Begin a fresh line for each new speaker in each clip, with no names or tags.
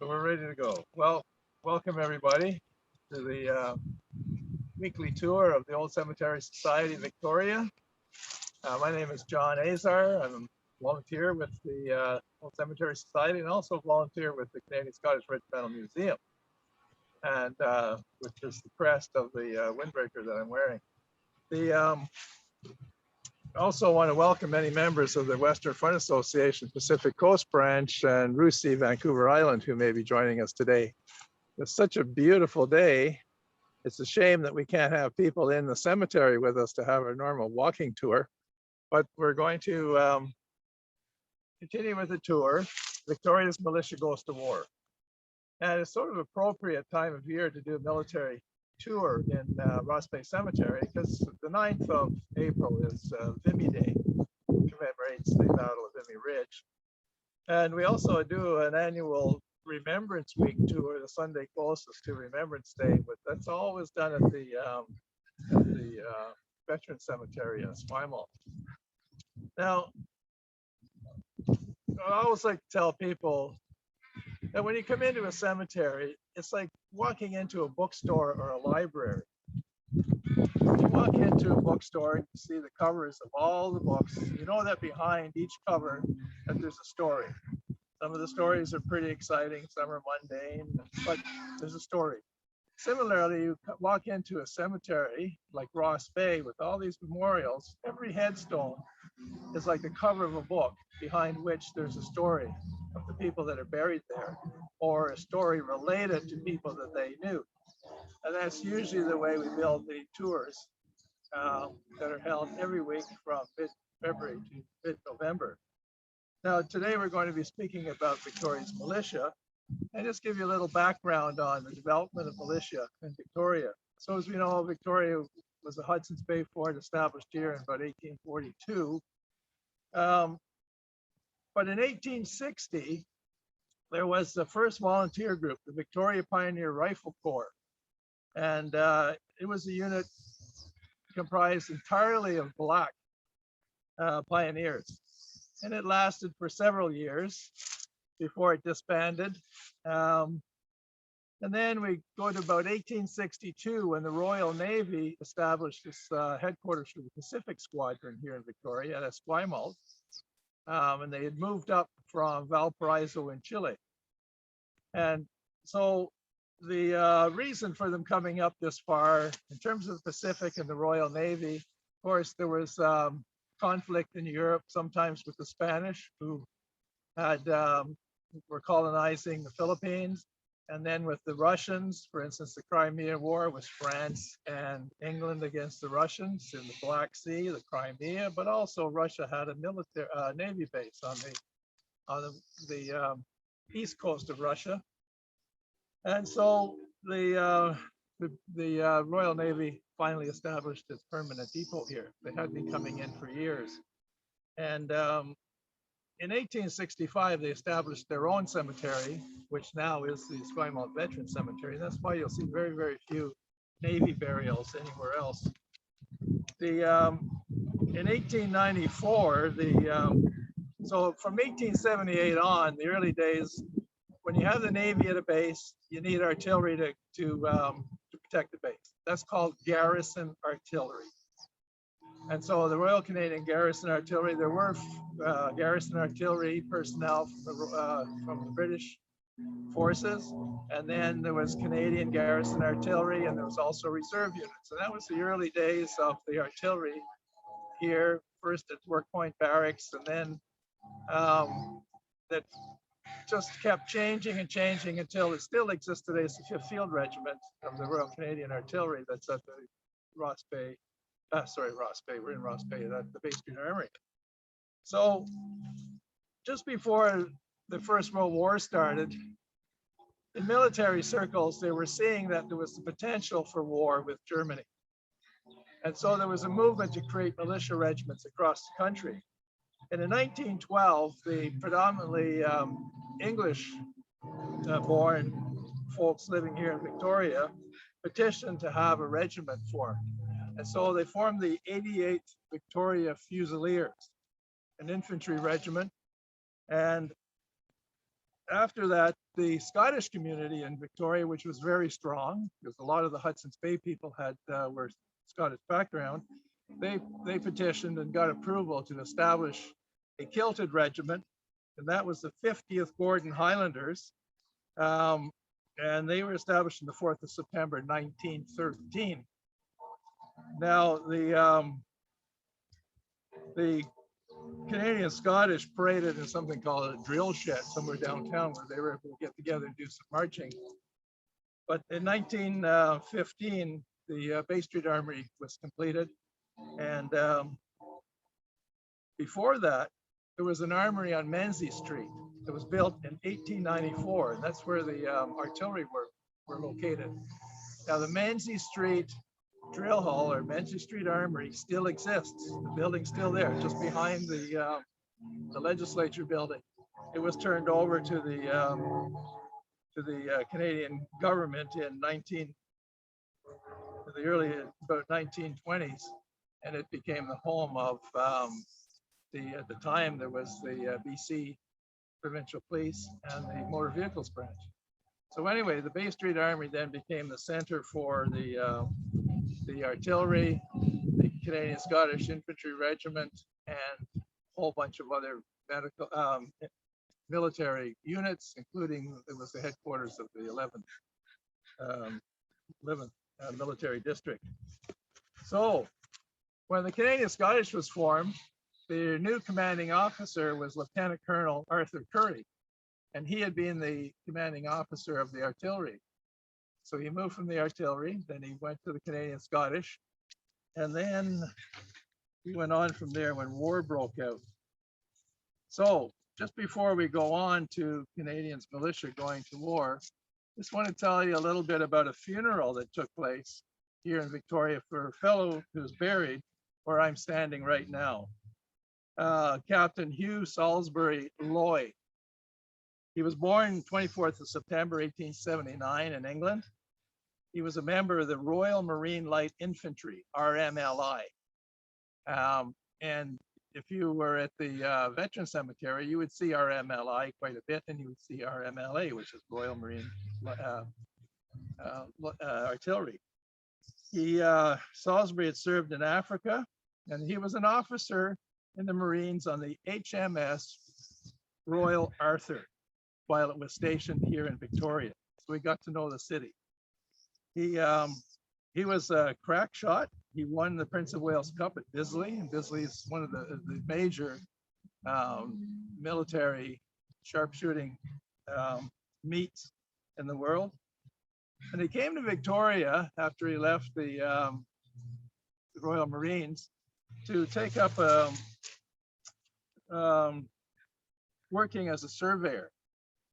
So we're ready to go. Well, welcome everybody to the weekly tour of the Old Cemetery Society Victoria. My name is John Azar. I'm a volunteer with the Old Cemetery Society and also volunteer with the Canadian Scottish Regimental Museum, and which is the crest of the windbreaker that I'm wearing. I also want to welcome many members of the Western Front Association Pacific Coast Branch and Russie, Vancouver Island, who may be joining us today. It's such a beautiful day. It's a shame that we can't have people in the cemetery with us to have a normal walking tour, but we're going to continue with the tour. Victoria's Militia Goes to War. And it's sort of appropriate time of year to do a military tour in Ross Bay Cemetery because the 9th of April is Vimy Day, commemorates the Battle of Vimy Ridge. And we also do an annual Remembrance Week tour, the Sunday closest to Remembrance Day, but that's always done at the Veteran Cemetery in Esquimalt. Now, I always like to tell people that when you come into a cemetery, it's like walking into a bookstore or a library. You walk into a bookstore and you see the covers of all the books. You know that behind each cover that there's a story. Some of the stories are pretty exciting, some are mundane, but there's a story. Similarly, you walk into a cemetery like Ross Bay with all these memorials. Every headstone is like the cover of a book behind which there's a story of the people that are buried there, or a story related to people that they knew. And that's usually the way we build the tours that are held every week from mid-February to mid-November. Now, today we're going to be speaking about Victoria's militia, and just give you a little background on the development of militia in Victoria. So as we know, Victoria was a Hudson's Bay fort established here in about 1842. But in 1860, there was the first volunteer group, the Victoria Pioneer Rifle Corps. And it was a unit comprised entirely of Black pioneers. And it lasted for several years before it disbanded. And then we go to about 1862 when the Royal Navy established its headquarters for the Pacific Squadron here in Victoria at Esquimalt. And they had moved up from Valparaiso in Chile. And so the reason for them coming up this far, in terms of the Pacific and the Royal Navy, of course, there was conflict in Europe, sometimes with the Spanish, who had were colonizing the Philippines, and then with the Russians. For instance, the Crimea War was France and England against the Russians in the Black Sea, the Crimea, but also Russia had a military navy base on the east coast of Russia. And so the Royal Navy finally established its permanent depot here. They had been coming in for years. And in 1865, they established their own cemetery, which now is the Esquimalt Veteran Cemetery. That's why you'll see very, very few Navy burials anywhere else. In 1894, so from 1878 on, the early days, when you have the Navy at a base, you need artillery to protect the base. That's called garrison artillery. And so the Royal Canadian Garrison Artillery, there were garrison artillery personnel from the British forces, and then there was Canadian Garrison Artillery, and there was also reserve units. And that was the early days of the artillery here, first at Work Point Barracks, and then that just kept changing and changing until it still exists today. It's the 5th Field Regiment of the Royal Canadian Artillery that's at the Ross Bay. Ross Bay, we're in Ross Bay, the Bay Street Armory. So just before the First World War started, in military circles, they were seeing that there was the potential for war with Germany. And so there was a movement to create militia regiments across the country. And in 1912, the predominantly English born folks living here in Victoria petitioned to have a regiment formed. And so they formed the 88th Victoria Fusiliers, an infantry regiment. And after that, the Scottish community in Victoria, which was very strong, because a lot of the Hudson's Bay people had were Scottish background, they petitioned and got approval to establish a kilted regiment, and that was the 50th Gordon Highlanders, and they were established on the 4th of September 1913. Now the Canadian Scottish paraded in something called a drill shed somewhere downtown where they were able to get together and do some marching. But in 1915, the Bay Street Armory was completed. And before that, there was an armory on Menzies Street that was built in 1894. And that's where the artillery were located. Now the Menzies Street Drill Hall or Menzies Street Armory still exists. The building's still there, just behind the legislature building. It was turned over to the Canadian government in the early about 1920s, and it became the home of at the time there was the BC Provincial Police and the Motor Vehicles Branch. So anyway, the Bay Street Armory then became the center for the artillery, the Canadian Scottish Infantry Regiment, and a whole bunch of other medical military units, including it was the headquarters of the 11th Military District. So when the Canadian Scottish was formed, the new commanding officer was Lieutenant Colonel Arthur Curry, and he had been the commanding officer of the artillery. So he moved from the artillery, then he went to the Canadian Scottish, and then he went on from there when war broke out. So just before we go on to Canadians militia going to war, just want to tell you a little bit about a funeral that took place here in Victoria for a fellow who's buried where I'm standing right now. Captain Hugh Salisbury Lloyd. He was born 24th of September 1879 in England. He was a member of the Royal Marine Light Infantry, RMLI. And if you were at the Veteran Cemetery, you would see RMLI quite a bit, and you would see RMLA, which is Royal Marine Artillery. Salisbury had served in Africa, and he was an officer in the Marines on the HMS Royal Arthur while it was stationed here in Victoria. So we got to know the city. He was a crack shot. He won the Prince of Wales Cup at Bisley, and Bisley is one of the major military sharpshooting meets in the world. And he came to Victoria after he left the Royal Marines to take up working as a surveyor.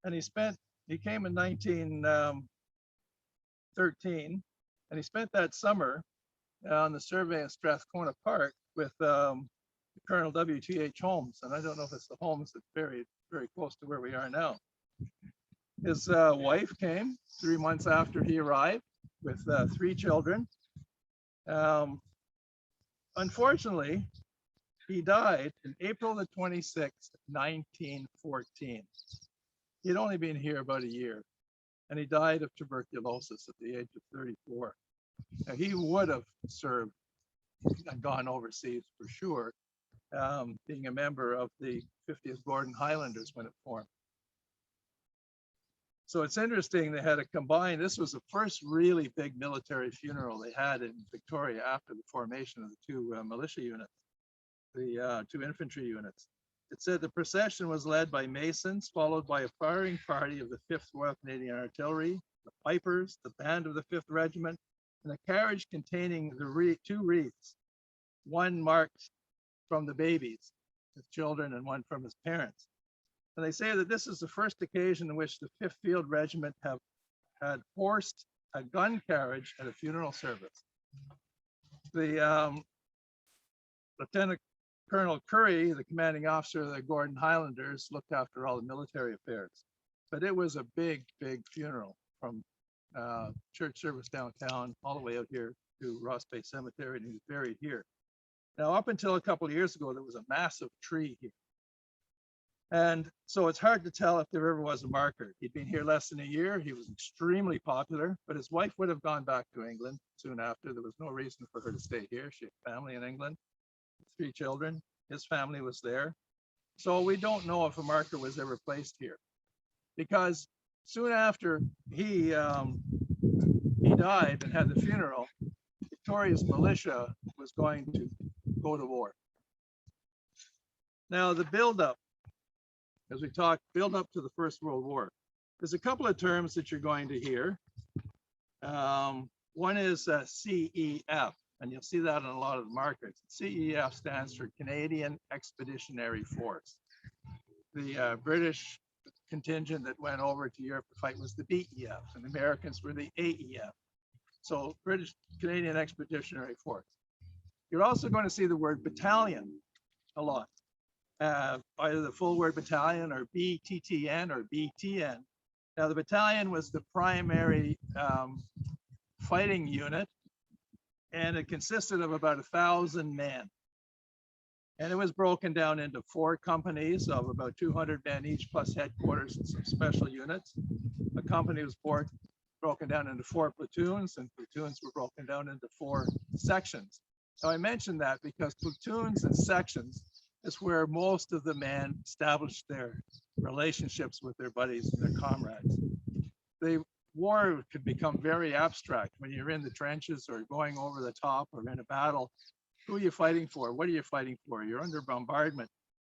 And he came in 1913, and he spent that summer on the survey in Strathcona Park with Colonel W.T.H. Holmes. And I don't know if it's the Holmes that's buried very close to where we are now. His wife came 3 months after he arrived with 3 children. Unfortunately, he died in April the 26th, 1914. He'd only been here about a year, and he died of tuberculosis at the age of 34. Now, he would have served and gone overseas for sure, being a member of the 50th Gordon Highlanders when it formed. So it's interesting, they had a combined, this was the first really big military funeral they had in Victoria after the formation of the 2 militia units, the 2 infantry units. It said the procession was led by Masons, followed by a firing party of the 5th Royal Canadian Artillery, the Pipers, the band of the 5th Regiment, and a carriage containing the 2 wreaths, one marked from the babies, his children, and one from his parents. And they say that this is the first occasion in which the 5th Field Regiment had forced a gun carriage at a funeral service. The Lieutenant Colonel Curry, the commanding officer of the Gordon Highlanders, looked after all the military affairs. But it was a big, big funeral from church service downtown all the way out here to Ross Bay Cemetery, and he was buried here. Now, up until a couple of years ago, there was a massive tree here. And so it's hard to tell if there ever was a marker. He'd been here less than a year. He was extremely popular, but his wife would have gone back to England soon after. There was no reason for her to stay here. She had family in England, 3 children. His family was there. So we don't know if a marker was ever placed here, because soon after he died and had the funeral, Victoria's militia was going to go to war. Now the buildup, as we talk, build up to the First World War. There's a couple of terms that you're going to hear. One is CEF, and you'll see that in a lot of the markers. CEF stands for Canadian Expeditionary Force. The British contingent that went over to Europe to fight was the BEF, and the Americans were the AEF. So British Canadian Expeditionary Force. You're also going to see the word battalion a lot. Either the full word battalion or BTTN or BTN. Now the battalion was the primary fighting unit, and it consisted of about 1,000 men. And it was broken down into 4 companies of about 200 men each, plus headquarters and some special units. A company was broken down into 4 platoons, and platoons were broken down into 4 sections. So I mentioned that because platoons and sections is where most of the men established their relationships with their buddies and their comrades. The war could become very abstract when you're in the trenches or going over the top or in a battle. Who are you fighting for? What are you fighting for? You're under bombardment,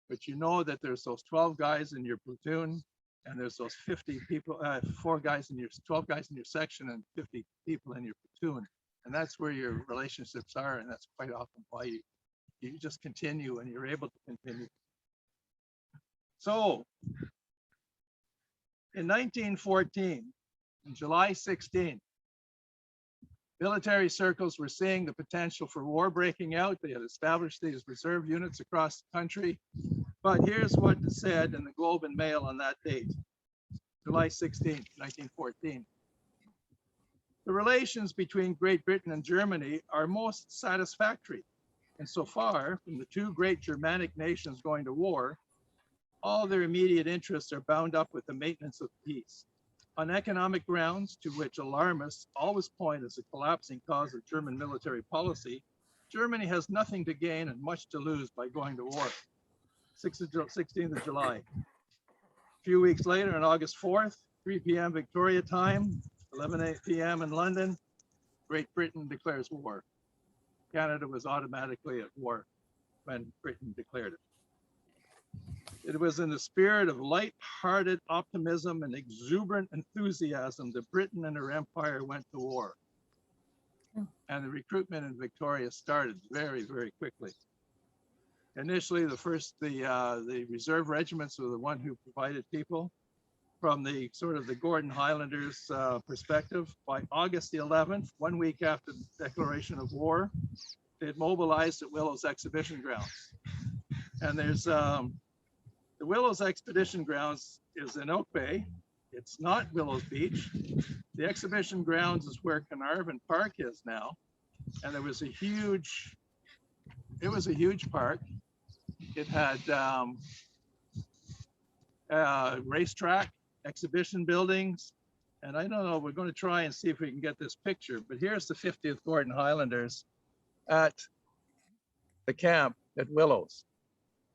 but you know that there's those 12 guys in your platoon, and there's those 50 people, 12 guys in your section and 50 people in your platoon. And that's where your relationships are, and that's quite often why you just continue and you're able to continue. So in 1914, on July 16th, military circles were seeing the potential for war breaking out. They had established these reserve units across the country. But here's what it said in the Globe and Mail on that date, July 16th, 1914. The relations between Great Britain and Germany are most satisfactory. And so far, from the 2 great Germanic nations going to war, all their immediate interests are bound up with the maintenance of peace. On economic grounds, to which alarmists always point as a collapsing cause of German military policy, Germany has nothing to gain and much to lose by going to war. 16th of July. A few weeks later, on August 4th, 3 p.m. Victoria time, 11 p.m. in London, Great Britain declares war. Canada was automatically at war when Britain declared it. It was in the spirit of light-hearted optimism and exuberant enthusiasm that Britain and her empire went to war. And the recruitment in Victoria started very, very quickly. Initially, the reserve regiments were the one who provided people from the sort of the Gordon Highlanders perspective. By August the 11th, 1 week after the declaration of war, they had mobilized at Willows Exhibition Grounds. And there's the Willows Expedition Grounds is in Oak Bay. It's not Willows Beach. The exhibition grounds is where Carnarvon Park is now. And it was a huge park. It had racetrack, exhibition buildings. And I don't know, we're going to try and see if we can get this picture, but here's the 50th Gordon Highlanders at the camp at Willows.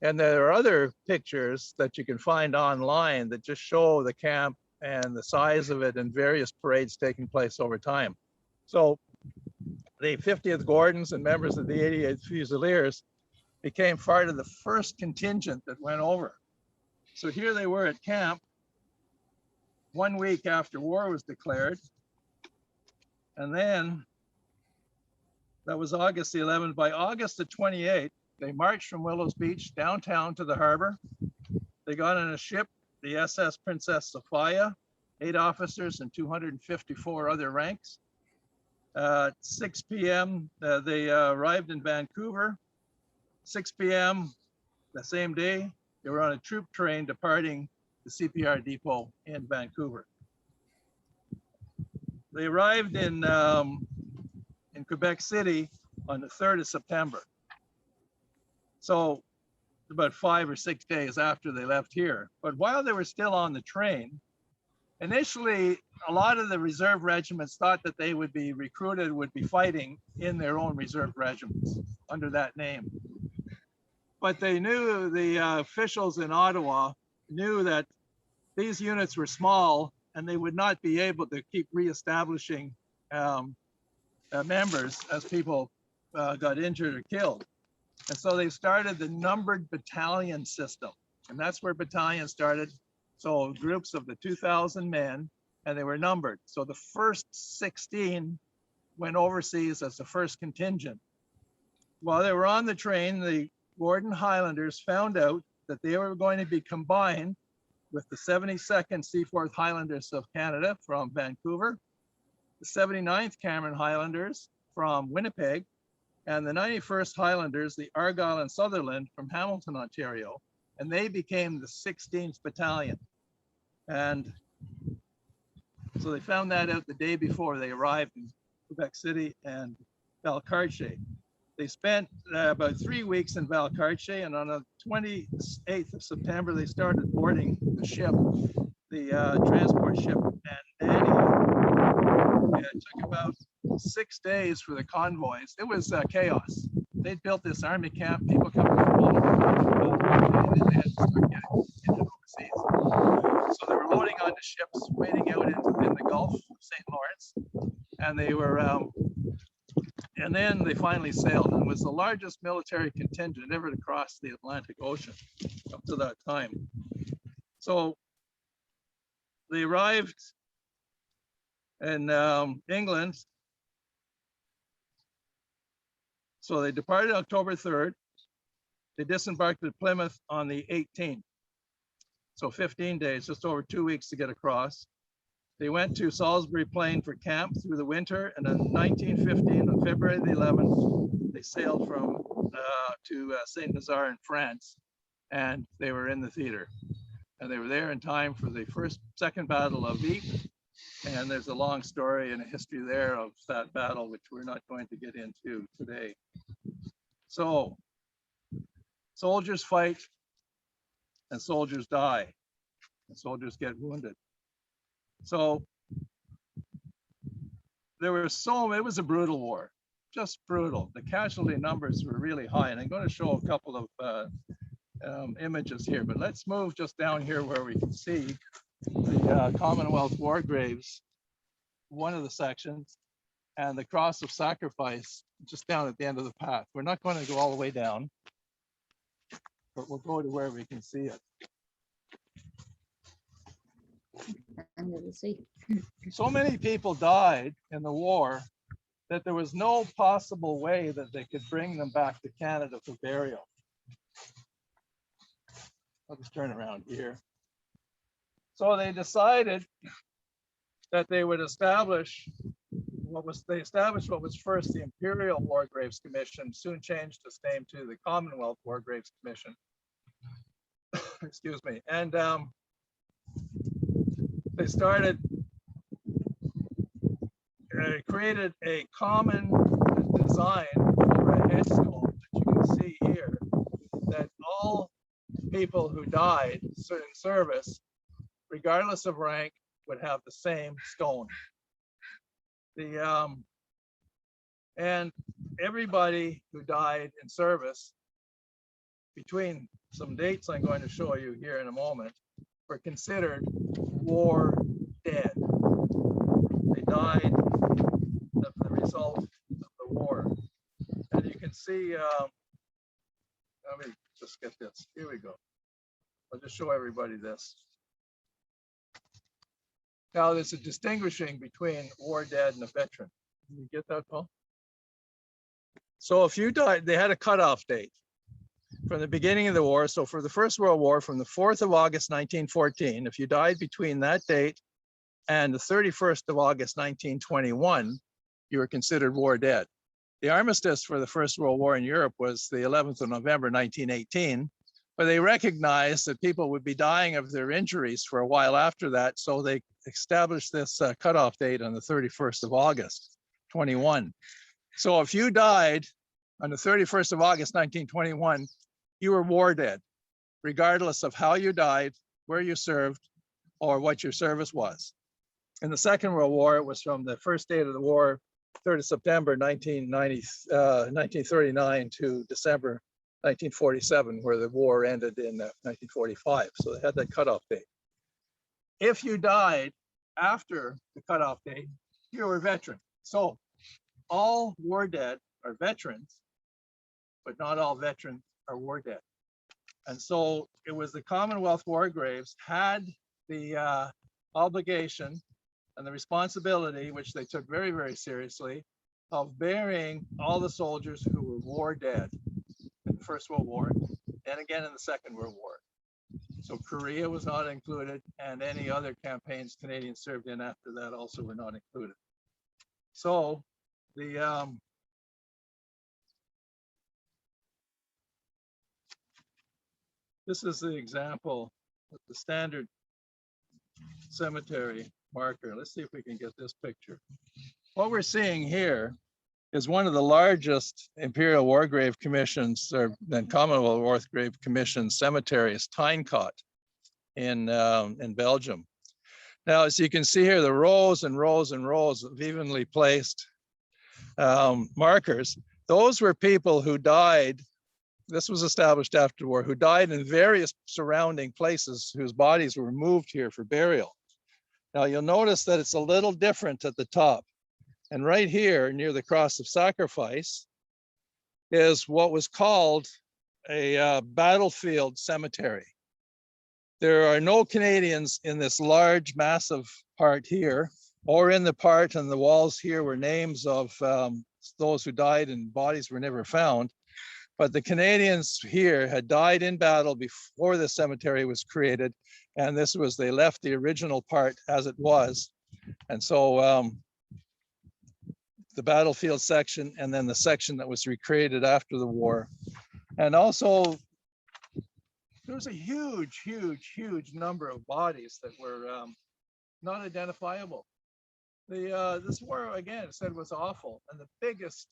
And there are other pictures that you can find online that just show the camp and the size of it and various parades taking place over time. So the 50th Gordons and members of the 88th Fusiliers became part of the first contingent that went over. So here they were at camp 1 week after war was declared. And then that was August the 11th. By August the 28th, they marched from Willows Beach downtown to the harbor. They got on a ship, the SS Princess Sophia, 8 officers and 254 other ranks. 6 p.m., they arrived in Vancouver. 6 p.m. the same day, they were on a troop train departing the CPR depot in Vancouver. They arrived in Quebec City on the 3rd of September. So about 5 or 6 days after they left here. But while they were still on the train, initially, a lot of the reserve regiments thought that they would be recruited, would be fighting in their own reserve regiments under that name. But they knew, the officials in Ottawa knew that these units were small and they would not be able to keep reestablishing members as people got injured or killed. And so they started the numbered battalion system. And that's where battalions started. So groups of the 2,000 men, and they were numbered. So the first 16 went overseas as the first contingent. While they were on the train, the Gordon Highlanders found out that they were going to be combined with the 72nd Seaforth Highlanders of Canada from Vancouver, the 79th Cameron Highlanders from Winnipeg, and the 91st Highlanders, the Argyll and Sutherland from Hamilton, Ontario. And they became the 16th Battalion. And so they found that out the day before they arrived in Quebec City and Valcartier. They spent about 3 weeks in Valcartier, and on the 28th of September, they started boarding the ship, the transport ship, and Napier. It took about 6 days for the convoys. It was chaos. They'd built this army camp, people coming from all over the country, and they had to start getting into overseas. So they were loading onto ships, waiting out in the Gulf of St. Lawrence, and they were, and then they finally sailed, and it was the largest military contingent ever to cross the Atlantic Ocean up to that time. So they arrived in England. So they departed October 3rd. They disembarked at Plymouth on the 18th. So 15 days, just over 2 weeks to get across. They went to Salisbury Plain for camp through the winter, and in 1915, on February the 11th, they sailed from to Saint-Nazaire in France, and they were in the theater. And they were there in time for the second battle of Ypres. And there's a long story and a history there of that battle, which we're not going to get into today. So soldiers fight and soldiers die and soldiers get wounded. So there were it was a brutal war, just brutal. The casualty numbers were really high, and I'm going to show a couple of images here, but let's move just down here where we can see the Commonwealth War Graves, one of the sections, and the Cross of Sacrifice just down at the end of the path. We're not going to go all the way down, but we'll go to where we can see it.
Under the sea.
So many people died in the war that there was no possible way that they could bring them back to Canada for burial. I'll just turn around here. So they decided that they would establish what was first the Imperial War Graves Commission, soon changed its name to the Commonwealth War Graves Commission. Excuse me. And they started, created a common design for a headstone that you can see here, that all people who died in service, regardless of rank, would have the same stone. And everybody who died in service, between some dates I'm going to show you here in a moment, were considered war dead. They died of the result of the war. And you can see, let me just get this. Here we go. I'll just show everybody this. Now, there's a distinguishing between war dead and a veteran. Can you get that, Paul? So if you died, they had a cutoff date from the beginning of the war. So for the First World War, from the 4th of August, 1914, if you died between that date and the 31st of August, 1921, you were considered war dead. The armistice for the First World War in Europe was the 11th of November, 1918. But they recognized that people would be dying of their injuries for a while after that. So they established this cutoff date on the 31st of August, 21. So if you died on the 31st of August, 1921, you were war dead, regardless of how you died, where you served, or what your service was. In the Second World War, it was from the first date of the war, 3rd of September 1939 to December 1947, where the war ended in 1945. So they had that cutoff date. If you died after the cutoff date, you were a veteran. So all war dead are veterans, but not all veterans are war dead. And so it was the Commonwealth War Graves had the obligation and the responsibility, which they took very, very seriously, of burying all the soldiers who were war dead in the First World War and again in the Second World War. So Korea was not included, and any other campaigns Canadians served in after that also were not included. So the this is the example of the standard cemetery marker. Let's see if we can get this picture. What we're seeing here is one of the largest Imperial War Grave Commissions or then Commonwealth War Grave Commission cemeteries, Tynecott in Belgium. Now, as you can see here, the rows and rows and rows of evenly placed markers, those were people who died. This was established after the war, who died in various surrounding places whose bodies were moved here for burial. Now you'll notice that it's a little different at the top. And right here near the cross of sacrifice is what was called a battlefield cemetery. There are no Canadians in this large, massive part here, or in the part on the walls here were names of those who died and bodies were never found. But the Canadians here had died in battle before the cemetery was created. And this was, they left the original part as it was. And so the battlefield section, and then the section that was recreated after the war. And also, there was a huge, huge, huge number of bodies that were not identifiable. This war, again, said was awful. And the biggest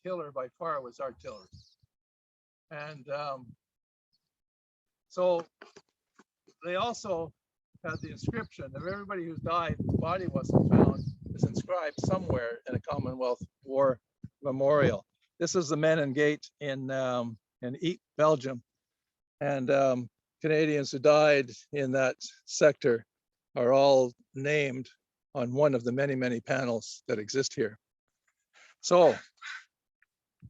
killer by far was artillery. And so they also had the inscription of everybody who's died, whose body wasn't found, is inscribed somewhere in a Commonwealth War memorial. This is the Menin Gate in Ypres, Belgium. And Canadians who died in that sector are all named on one of the many, many panels that exist here. So,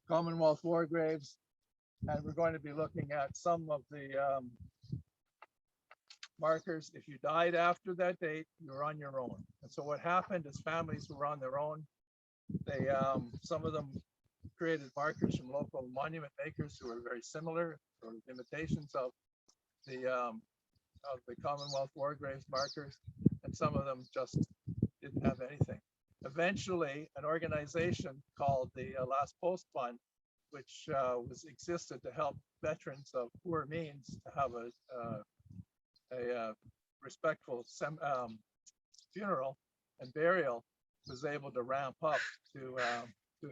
Commonwealth War Graves, and we're going to be looking at some of the markers. If you died after that date, you're on your own. And so what happened is families were on their own. They, some of them created markers from local monument makers who were very similar, sort of imitations of the Commonwealth War Graves markers, and some of them just didn't have anything. Eventually, an organization called the Last Post Fund, which existed to help veterans of poor means to have a respectful funeral and burial, was able to ramp up to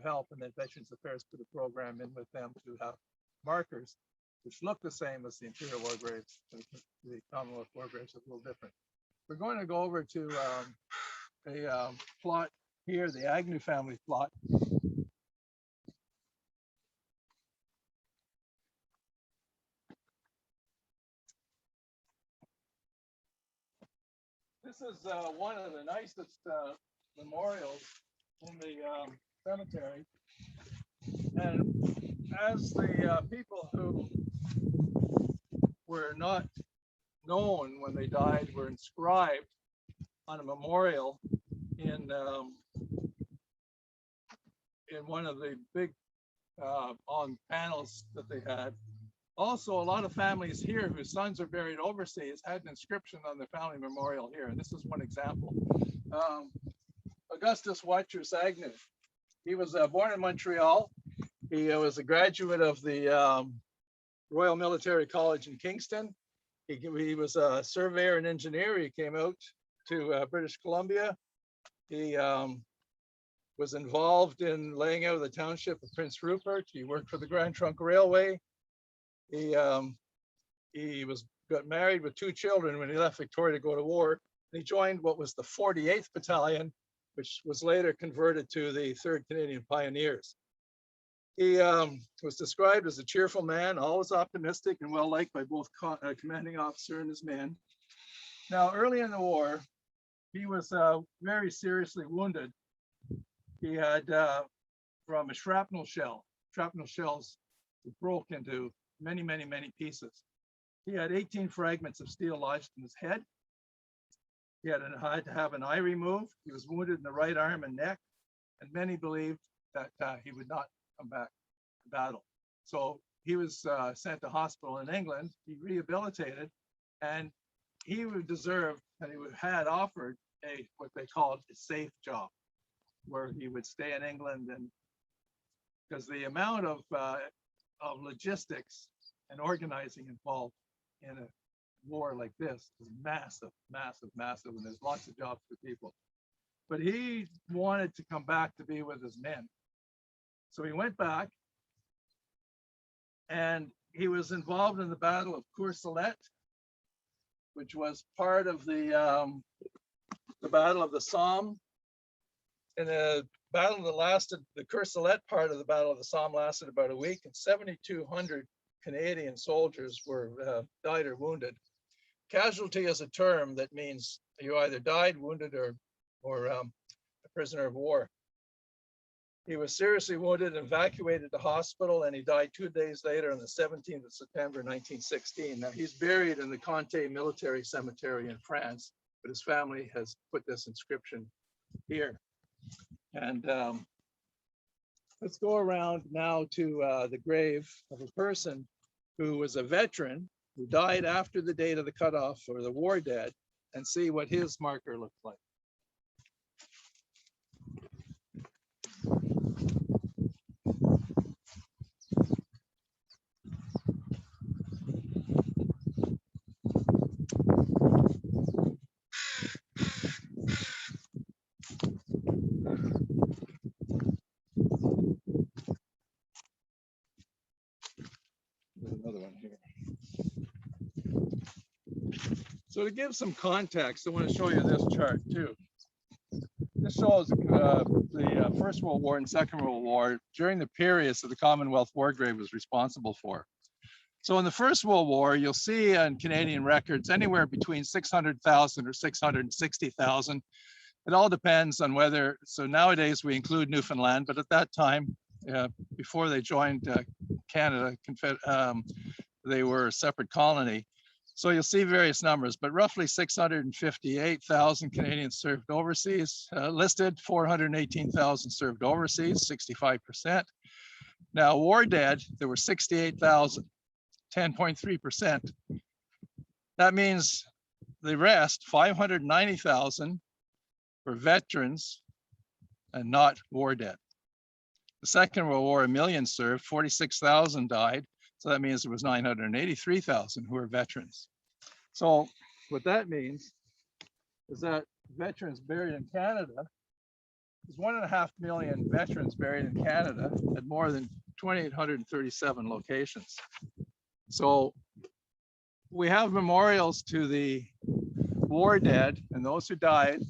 help, and then Veterans Affairs put a program in with them to have markers which look the same as the Imperial War Graves. The Commonwealth War Graves are a little different. We're going to go over to a plot here, the Agnew family plot. This is one of the nicest memorials in the cemetery. And as the people who were not known when they died were inscribed on a memorial in one of the big on panels that they had. Also, a lot of families here whose sons are buried overseas had an inscription on the family memorial here. And this is one example. Augustus Watchers Agnew. He was born in Montreal. He was a graduate of the Royal Military College in Kingston. He was a surveyor and engineer. He came out to British Columbia. He was involved in laying out the township of Prince Rupert. He worked for the Grand Trunk Railway. He got married with 2 children when he left Victoria to go to war. He joined what was the 48th Battalion, which was later converted to the 3rd Canadian Pioneers. He was described as a cheerful man, always optimistic and well liked by both commanding officer and his men. Now, early in the war, he was very seriously wounded. He had from a shrapnel shell. Shrapnel shells broke into many, many, many pieces. He had 18 fragments of steel lodged in his head. He had to have an eye removed. He was wounded in the right arm and neck, and many believed that he would not come back to battle. So he was sent to hospital in England. He rehabilitated, and he would deserve, and he had offered what they called a safe job, where he would stay in England, and because the amount of logistics and organizing involved in a war like this is massive, massive, massive, and there's lots of jobs for people. But he wanted to come back to be with his men. So he went back, and he was involved in the Battle of Corsolet, which was part of the Battle of the Somme. And the battle that lasted, the Corsolet part of the Battle of the Somme lasted about a week, and 7,200 Canadian soldiers were died or wounded. Casualty is a term that means you either died, wounded, or a prisoner of war. He was seriously wounded, evacuated to hospital, and he died 2 days later on the 17th of September, 1916. Now, he's buried in the Comté Military Cemetery in France, but his family has put this inscription here. And let's go around now to the grave of a person who was a veteran who died after the date of the cutoff or the war dead, and see what his marker looks like. There's another one here. So to give some context, I want to show you this chart too. This shows the First World War and Second World War during the periods that the Commonwealth War Grave was responsible for. So in the First World War, you'll see in Canadian records anywhere between 600,000 or 660,000. It all depends on whether, so nowadays we include Newfoundland, but at that time, before they joined Canada, they were a separate colony. So you'll see various numbers, but roughly 658,000 Canadians served overseas, listed 418,000 served overseas, 65%. Now war dead, there were 68,000, 10.3%. That means the rest, 590,000 were veterans and not war dead. The Second World War, 1 million served, 46,000 died. So that means there was 983,000 who were veterans. So what that means is that veterans buried in Canada, there's 1.5 million veterans buried in Canada at more than 2,837 locations. So we have memorials to the war dead and those who died,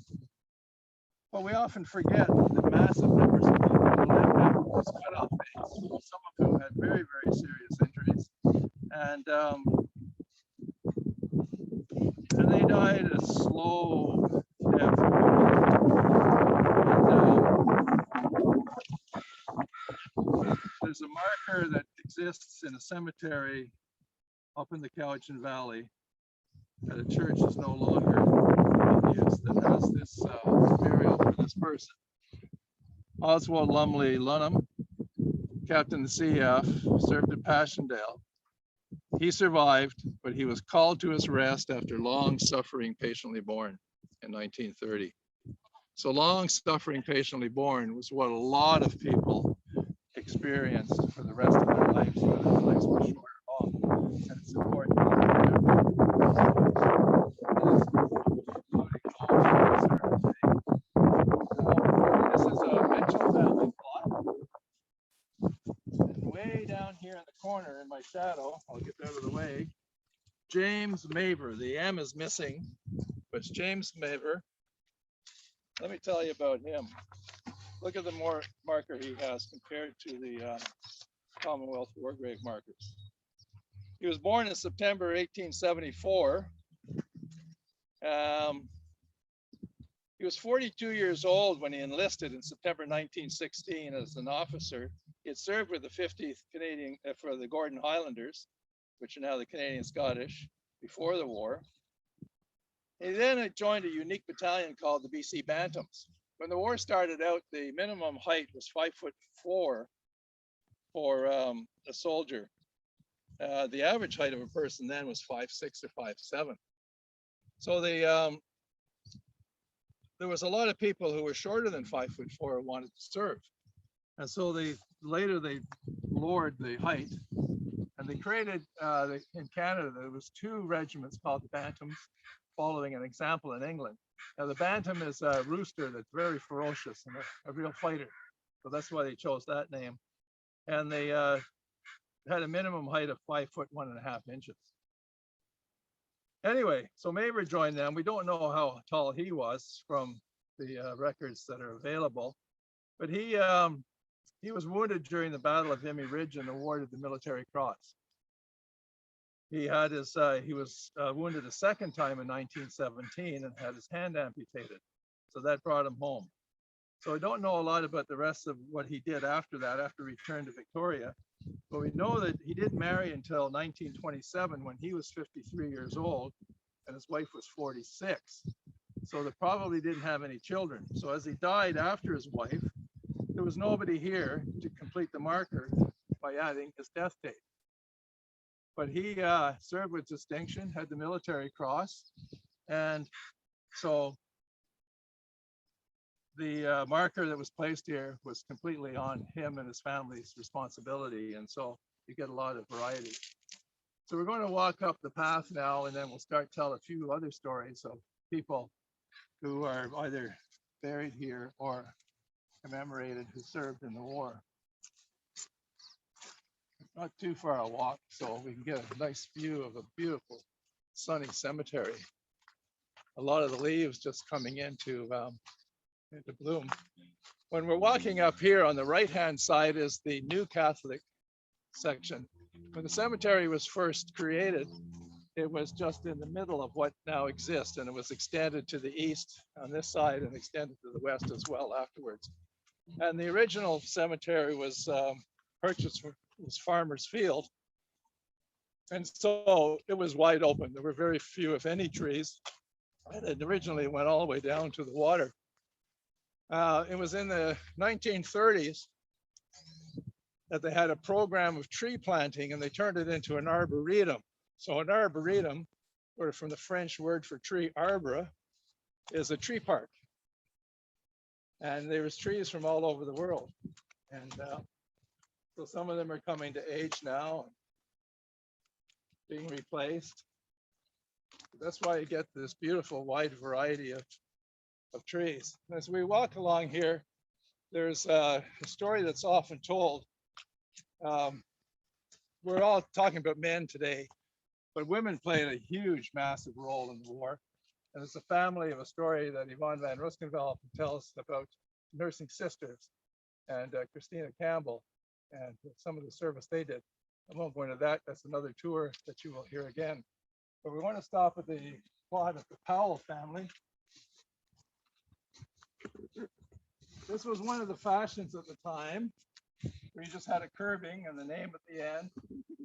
but we often forget that massive numbers of people lived after this cutoff phase, some of whom had very, very serious injuries. And they died a slow death. And, there's a marker that exists in a cemetery up in the Cowichan Valley that a church is no longer used that has this burial for this person. Oswald Lumley Lunham, Captain of the CF, served at Passchendaele. He survived, but he was called to his rest after long suffering patiently borne in 1930. So long suffering patiently borne was what a lot of people experienced for the rest of their lives, whether their lives were short or long. And it's important to remember. This is a Mitchell family plot. And way down here in the corner in my my shadow. I'll get out of the way. James Maver. The M is missing, but it's James Maver. Let me tell you about him. Look at the marker he has compared to the Commonwealth War Grave markers. He was born in September 1874. He was 42 years old when he enlisted in September 1916 as an officer. He had served with the 50th Canadian for the Gordon Highlanders, which are now the Canadian Scottish, before the war. He then had joined a unique battalion called the BC Bantams. When the war started out, the minimum height was 5'4" for a soldier. The average height of a person then was 5'6" or 5'7". So there was a lot of people who were shorter than 5'4" who wanted to serve. And so later they lowered the height, and they created, in Canada, there was 2 regiments called the Bantams, following an example in England. Now the Bantam is a rooster that's very ferocious and a real fighter. So that's why they chose that name. And they had a minimum height of 5 foot 1.5 inches. Anyway, so Maver joined them. We don't know how tall he was from the records that are available, but he was wounded during the Battle of Vimy Ridge and awarded the Military Cross. He had he was wounded a second time in 1917 and had his hand amputated. So that brought him home. So I don't know a lot about the rest of what he did after that, after return to Victoria, but we know that he didn't marry until 1927 when he was 53 years old and his wife was 46. So they probably didn't have any children. So as he died after his wife, there was nobody here to complete the marker by adding his death date. But he served with distinction, had the Military Cross, and so the marker that was placed here was completely on him and his family's responsibility, and so you get a lot of variety. So we're going to walk up the path now, and then we'll start tell a few other stories of people who are either buried here or commemorated who served in the war. Not too far a walk, so we can get a nice view of a beautiful sunny cemetery. A lot of the leaves just coming into bloom. When we're walking up here on the right-hand side is the New Catholic section. When the cemetery was first created, it was just in the middle of what now exists, and it was extended to the east on this side and extended to the west as well afterwards. And the original cemetery was purchased for was farmer's field. And so it was wide open. There were very few, if any, trees. And it originally went all the way down to the water. It was in the 1930s that they had a program of tree planting and they turned it into an arboretum. So an arboretum, or from the French word for tree, arbor, is a tree park. And there was trees from all over the world. And so some of them are coming to age now, being replaced. That's why you get this beautiful wide variety of trees. As we walk along here, there's a story that's often told. We're all talking about men today, but women played a huge, massive role in the war. And it's a family of a story that Yvonne van Ruskenveld tells about nursing sisters and Christina Campbell and some of the service they did. I won't go into that. That's another tour that you will hear again. But we want to stop at the plot of the Powell family. This was one of the fashions at the time, where you just had a curbing and the name at the end.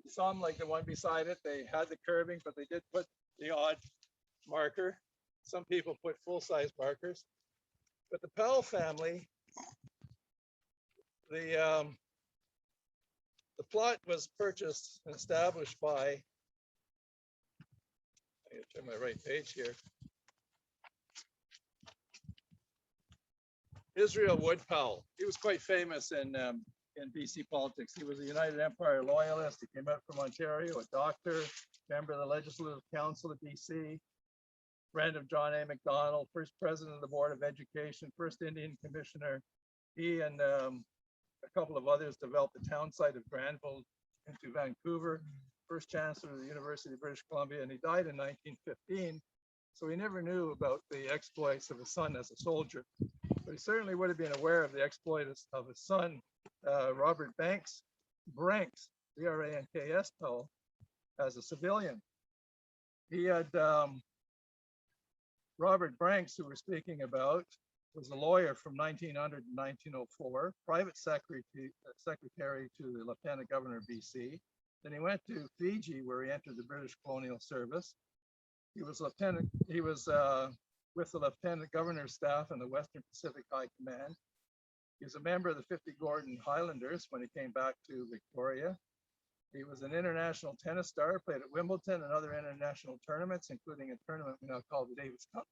Some, like the one beside it, they had the curbing, but they did put the odd marker. Some people put full-size markers. But the Powell family, the plot was purchased and established by, I gotta turn my right page here, Israel Wood Powell. He was quite famous in BC politics. He was a United Empire loyalist. He came out from Ontario, a doctor, member of the Legislative Council of BC, friend of John A. Macdonald, first president of the Board of Education, first Indian commissioner. He and a couple of others developed the town site of Granville into Vancouver, first chancellor of the University of British Columbia, and he died in 1915. So he never knew about the exploits of his son as a soldier, but he certainly would have been aware of the exploits of his son, Robert Branks, B-R-A-N-K-S, Powell, as a civilian. He had Robert Branks, who we're speaking about, was a lawyer from 1900 to 1904, private secretary to the Lieutenant Governor of BC. Then he went to Fiji, where he entered the British Colonial Service. He was with the Lieutenant Governor's staff in the Western Pacific High Command. He was a member of the 50 Gordon Highlanders when he came back to Victoria. He was an international tennis star, played at Wimbledon and other international tournaments, including a tournament we now call the Davis Cup,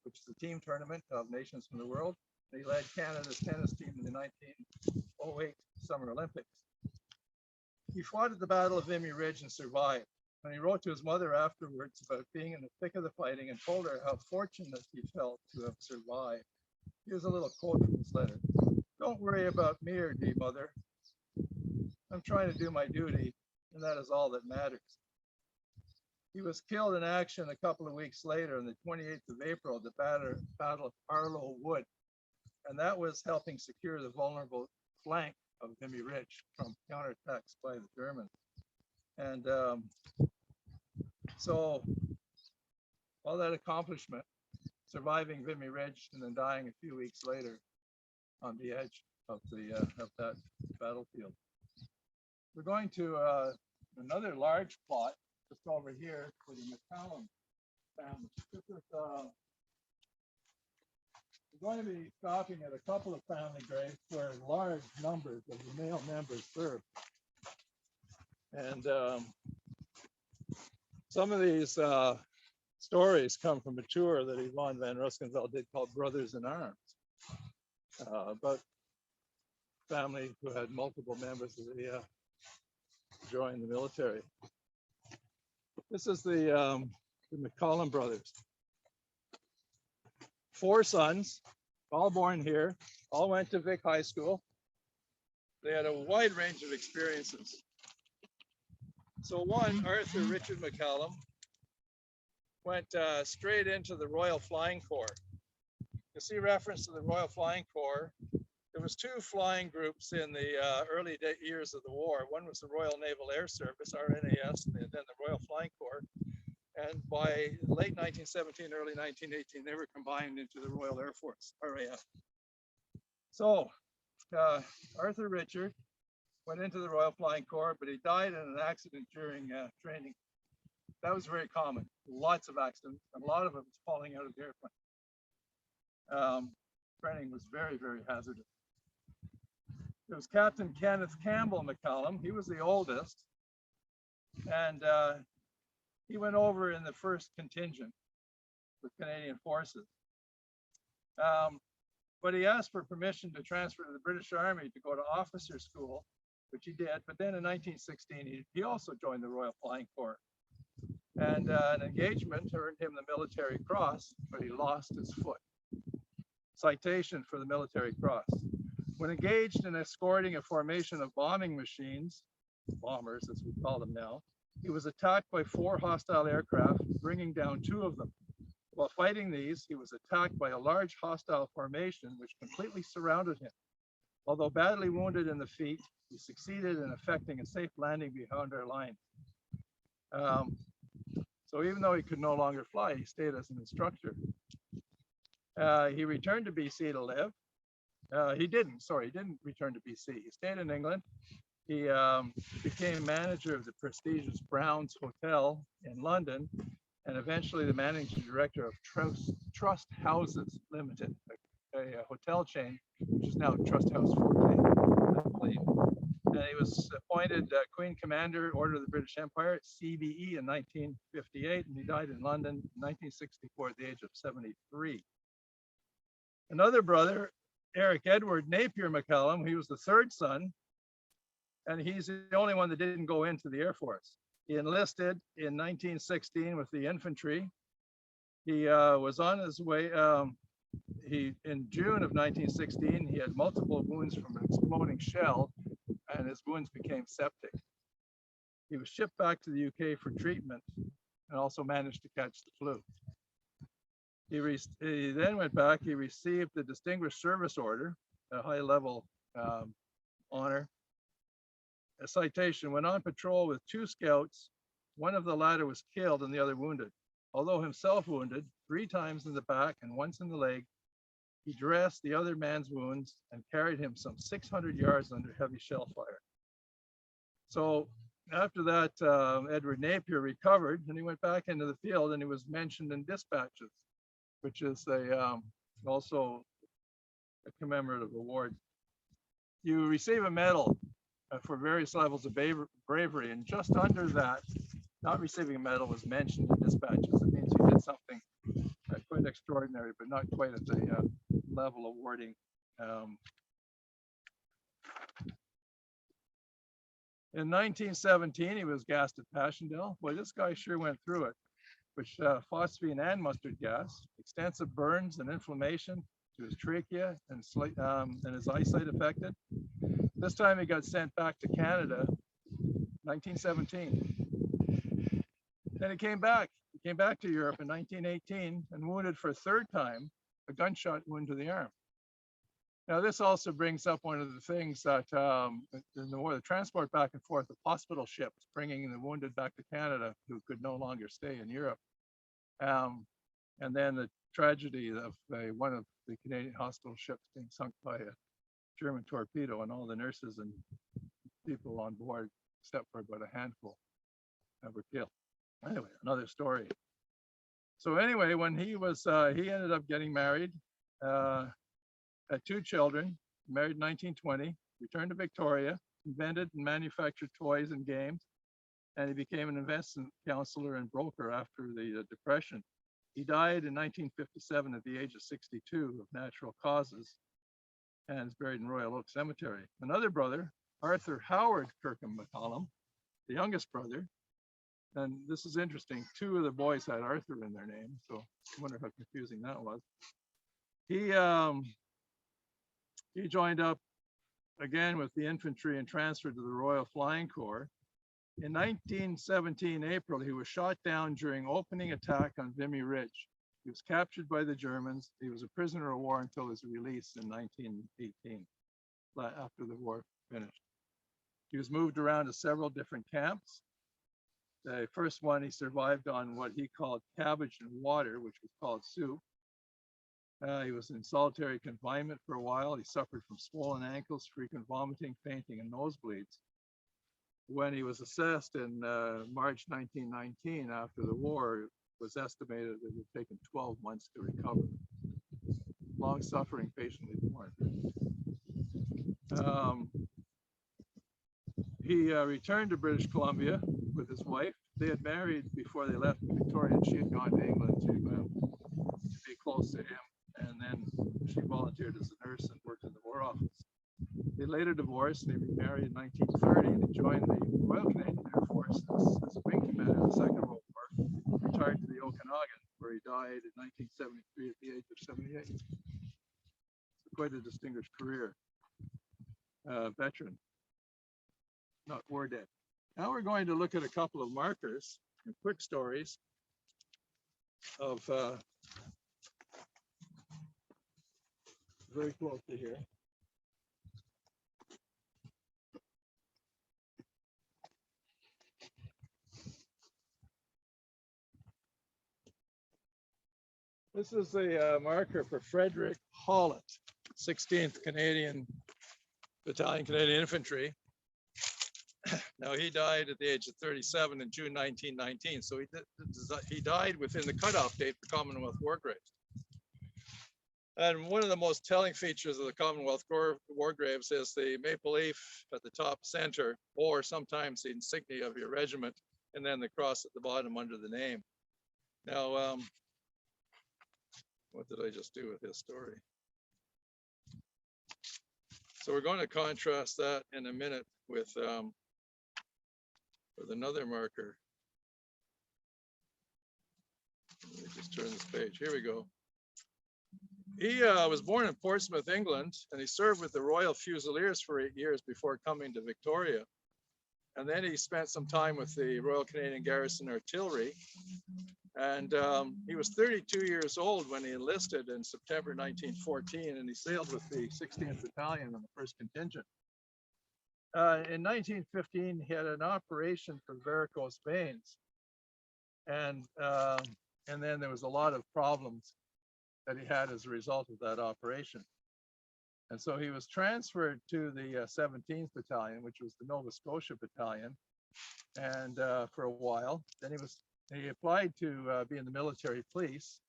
which is a team tournament of nations from the world. He led Canada's tennis team in the 1908 Summer Olympics. He fought at the Battle of Vimy Ridge and survived. And he wrote to his mother afterwards about being in the thick of the fighting and told her how fortunate he felt to have survived. Here's a little quote from his letter. "Don't worry about me, or dear mother. I'm trying to do my duty, and that is all that matters." He was killed in action a couple of weeks later on the 28th of April at the Battle of Arlo Wood. And that was helping secure the vulnerable flank of Vimy Ridge from counterattacks by the Germans. And so all that accomplishment, surviving Vimy Ridge and then dying a few weeks later on the edge of that battlefield. We're going to another large plot just over here for the Mccallum family. This is, we're going to be stopping at a couple of family graves where large numbers of the male members served. And some of these stories come from a tour that Yvonne Van Ruskenveld did called Brothers in Arms, about family who had multiple members of the join the military. This is the Mccallum brothers. 4 sons, all born here, all went to Vic High School. They had a wide range of experiences. So one, Arthur Richard Mccallum, went straight into the Royal Flying Corps. You see reference to the Royal Flying Corps. There was 2 flying groups in the early years of the war. One was the Royal Naval Air Service, RNAS, and then the Royal Flying Corps. And by late 1917, early 1918, they were combined into the Royal Air Force, RAF. So Arthur Richard went into the Royal Flying Corps, but he died in an accident during training. That was very common. Lots of accidents, and a lot of it was falling out of the airplane. Training was very, very hazardous. There was Captain Kenneth Campbell Mccallum. He was the oldest, and he went over in the first contingent with Canadian forces. But he asked for permission to transfer to the British Army to go to officer school, which he did. But then in 1916, he also joined the Royal Flying Corps. And an engagement earned him the Military Cross, but he lost his foot. Citation for the Military Cross. When engaged in escorting a formation of bombing machines, bombers as we call them now, he was attacked by 4 hostile aircraft, bringing down 2 of them. While fighting these, he was attacked by a large hostile formation which completely surrounded him. Although badly wounded in the feet, he succeeded in effecting a safe landing behind our line. So even though he could no longer fly, he stayed as an instructor. He returned to BC to live. He didn't return to BC. He stayed in England. He became manager of the prestigious Brown's Hotel in London, and eventually the managing director of Trust Houses Limited, a hotel chain, which is now Trust House 14, I believe. And he was appointed Queen Commander, Order of the British Empire at CBE in 1958, and he died in London in 1964 at the age of 73. Another brother, Eric Edward Napier Mccallum, he was the 3rd son, and he's the only one that didn't go into the Air Force. He enlisted in 1916 with the infantry. He was on his way, in June of 1916, he had multiple wounds from an exploding shell, and his wounds became septic. He was shipped back to the UK for treatment and also managed to catch the flu. He then went back. He received the Distinguished Service Order, a high-level honor. A citation: went on patrol with 2 scouts. One of the latter was killed and the other wounded. Although himself wounded 3 times in the back and once in the leg, he dressed the other man's wounds and carried him some 600 yards under heavy shell fire. So after that, Edward Napier recovered and he went back into the field, and he was mentioned in dispatches, which is also a commemorative award. You receive a medal for various levels of bravery, and just under that, not receiving a medal was mentioned in dispatches. It means you did something quite extraordinary, but not quite at the level awarding. In 1917, he was gassed at Passchendaele. Boy, this guy sure went through it, which phosphine and mustard gas, extensive burns and inflammation to his trachea, and his eyesight affected. This time he got sent back to Canada, 1917. Then he came back. He came back to Europe in 1918 and wounded for a 3rd time, a gunshot wound to the arm. Now, this also brings up one of the things that in the war, the transport back and forth of hospital ships, bringing the wounded back to Canada who could no longer stay in Europe. And then the tragedy of one of the Canadian hospital ships being sunk by a German torpedo, and all the nurses and people on board, except for about a handful, were killed. Anyway, another story. So anyway, when he ended up getting married, had 2 children, married in 1920, returned to Victoria, invented and manufactured toys and games, and he became an investment counselor and broker after the Depression. He died in 1957 at the age of 62 of natural causes, and is buried in Royal Oak Cemetery. Another brother, Arthur Howard Kirkham Mccallum, the youngest brother, and this is interesting, 2 of the boys had Arthur in their name, so I wonder how confusing that was. He joined up again with the infantry and transferred to the Royal Flying Corps. In 1917 April, he was shot down during opening attack on Vimy Ridge. He was captured by the Germans. He was a prisoner of war until his release in 1918, after the war finished. He was moved around to several different camps. The first one, he survived on what he called cabbage and water, which was called soup. He was in solitary confinement for a while. He suffered from swollen ankles, frequent vomiting, fainting, and nosebleeds. When he was assessed in March 1919, after the war, it was estimated that it would take him 12 months to recover. Long suffering, patiently borne. He returned to British Columbia with his wife. They had married before they left Victoria, and she had gone to England to be close to him. And then she volunteered as a nurse and worked in the War Office. They later divorced, and they remarried in 1930, and he joined the Royal Canadian Air Force as a wing commander in the Second World War, retired to the Okanagan, where he died in 1973 at the age of 78. So quite a distinguished career. Veteran, not war dead. Now we're going to look at a couple of markers and quick stories of very close to here. This is a marker for Frederick Hallett, 16th Canadian Battalion, Canadian Infantry. Now, he died at the age of 37 in June 1919, so he died within the cutoff date for Commonwealth War Graves. And one of the most telling features of the Commonwealth War Graves is the maple leaf at the top center, or sometimes the insignia of your regiment, and then the cross at the bottom under the name. Now, what did I just do with this story? So we're going to contrast that in a minute with another marker. Let me just turn this page. Here we go. He was born in Portsmouth, England, and he served with the Royal Fusiliers for 8 years before coming to Victoria. And then he spent some time with the Royal Canadian Garrison Artillery. And he was 32 years old when he enlisted in September 1914, and he sailed with the 16th Battalion on the 1st Contingent. In 1915, he had an operation for varicose veins. And then there was a lot of problems that he had as a result of that operation. And so he was transferred to the 17th Battalion, which was the Nova Scotia Battalion, and for a while. Then he applied to be in the military police,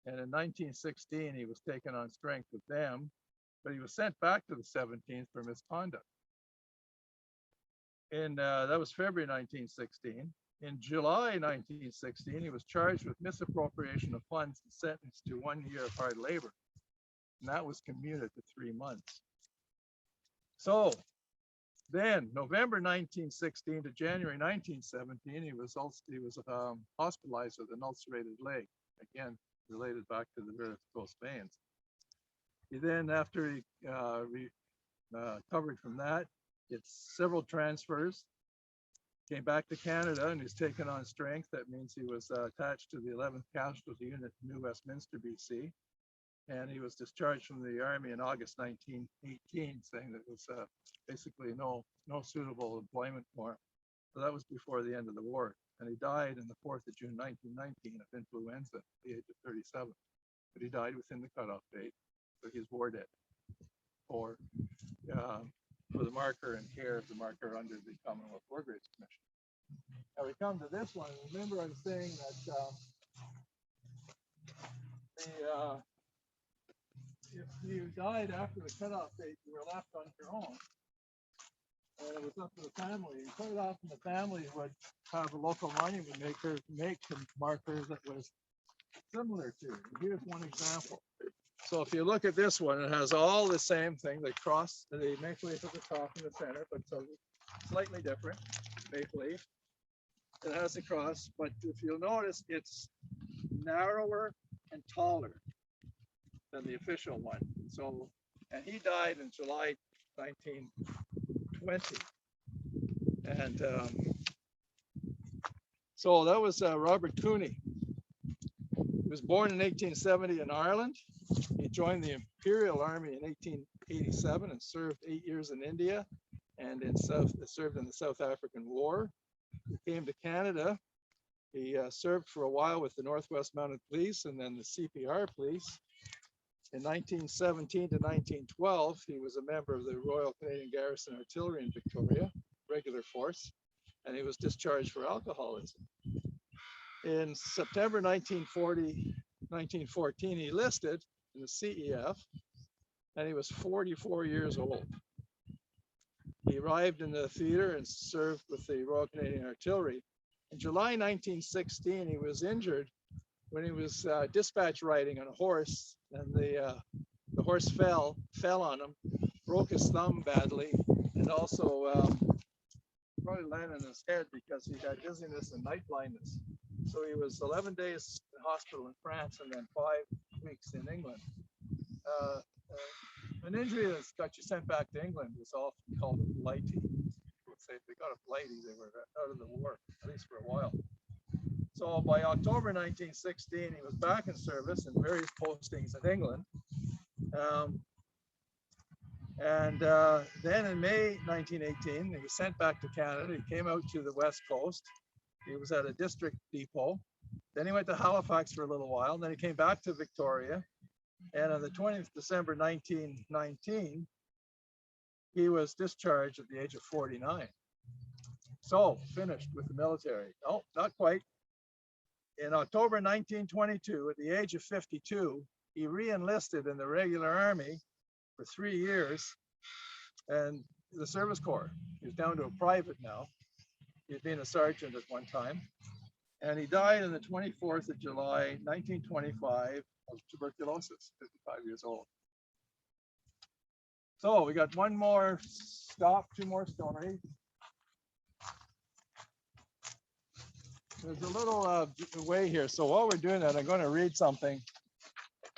and in 1916 he was taken on strength with them, but he was sent back to the 17th for misconduct. And that was February 1916. In July 1916, he was charged with misappropriation of funds and sentenced to 1 year of hard labor. And that was commuted to 3 months. So then November 1916 to January 1917, he was hospitalized with an ulcerated leg, again, related back to the varicose veins. He then, after he recovered from that, it's several transfers, came back to Canada, and he's taken on strength. That means he was attached to the 11th Casualty Unit in New Westminster, BC. And he was discharged from the Army in August 1918, saying that it was basically no suitable employment for him. So that was before the end of the war. And he died on the 4th of June 1919 of influenza at the age of 37. But he died within the cutoff date, so he's war dead for the marker and care of the marker under the Commonwealth War Graves Commission. Now we come to this one. Remember, I was saying that if you died after the cutoff date, you were left on your own. And it was up to the family. You put it off, and the family would have a local monument maker make some markers that was similar to. And here's one example. So if you look at this one, it has all the same thing. The cross, the maple leaf at the top in the center, but so slightly different maple leaf. It has a cross, but if you'll notice, it's narrower and taller than the official one. So, and he died in July 1920. And so that was Robert Cooney. He was born in 1870 in Ireland. He joined the Imperial Army in 1887 and served 8 years in India and served in the South African War. He came to Canada. He served for a while with the Northwest Mounted Police and then the CPR Police. In 1917 to 1912, he was a member of the Royal Canadian Garrison Artillery in Victoria, regular force, and he was discharged for alcoholism. In September 1914, he enlisted in the CEF, and he was 44 years old. He arrived in the theater and served with the Royal Canadian Artillery. In July 1916, he was injured when he was dispatch riding on a horse, and the horse fell on him, broke his thumb badly, and also probably landed on his head because he had dizziness and night blindness. So he was 11 days in hospital in France and then 5 weeks in England. An injury that's got you sent back to England is often called a blighty. People would say if they got a blighty, they were out of the war, at least for a while. So by October 1916, he was back in service in various postings in England. Then in May 1918, he was sent back to Canada. He came out to the West Coast. He was at a district depot. Then he went to Halifax for a little while. And then he came back to Victoria. And on the 20th of December 1919, he was discharged at the age of 49. So finished with the military. No, not quite. In October 1922, at the age of 52, he re-enlisted in the regular army for 3 years and the service corps. He's down to a private now. He'd been a sergeant at one time. And he died on the 24th of July, 1925 of tuberculosis, 55 years old. So we got one more stop, 2 more stories. There's a little way here. So while we're doing that, I'm going to read something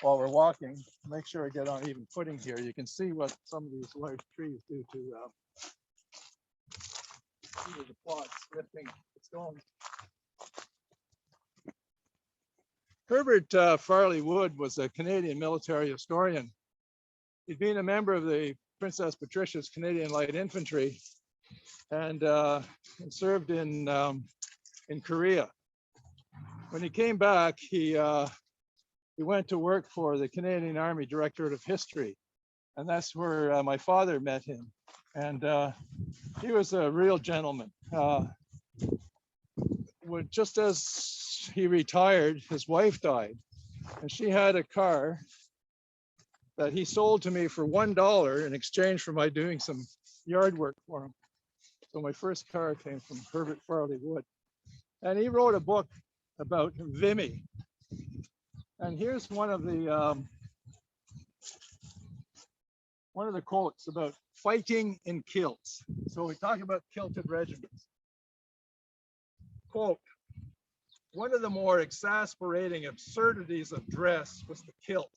while we're walking. Make sure I get on even footing here. You can see what some of these large trees do to See the plots lifting the stones. Herbert Farley Wood was a Canadian military historian. He'd been a member of the Princess Patricia's Canadian Light Infantry and served in Korea. When he came back, he went to work for the Canadian Army Directorate of History, and that's where my father met him. And he was a real gentleman. Just as he retired, his wife died, and she had a car that he sold to me for $1 in exchange for my doing some yard work for him. So my first car came from Herbert Farley Wood, and he wrote a book about Vimy. And here's one of the quotes about fighting in kilts. So we talk about kilted regiments. Quote, "One of the more exasperating absurdities of dress was the kilt,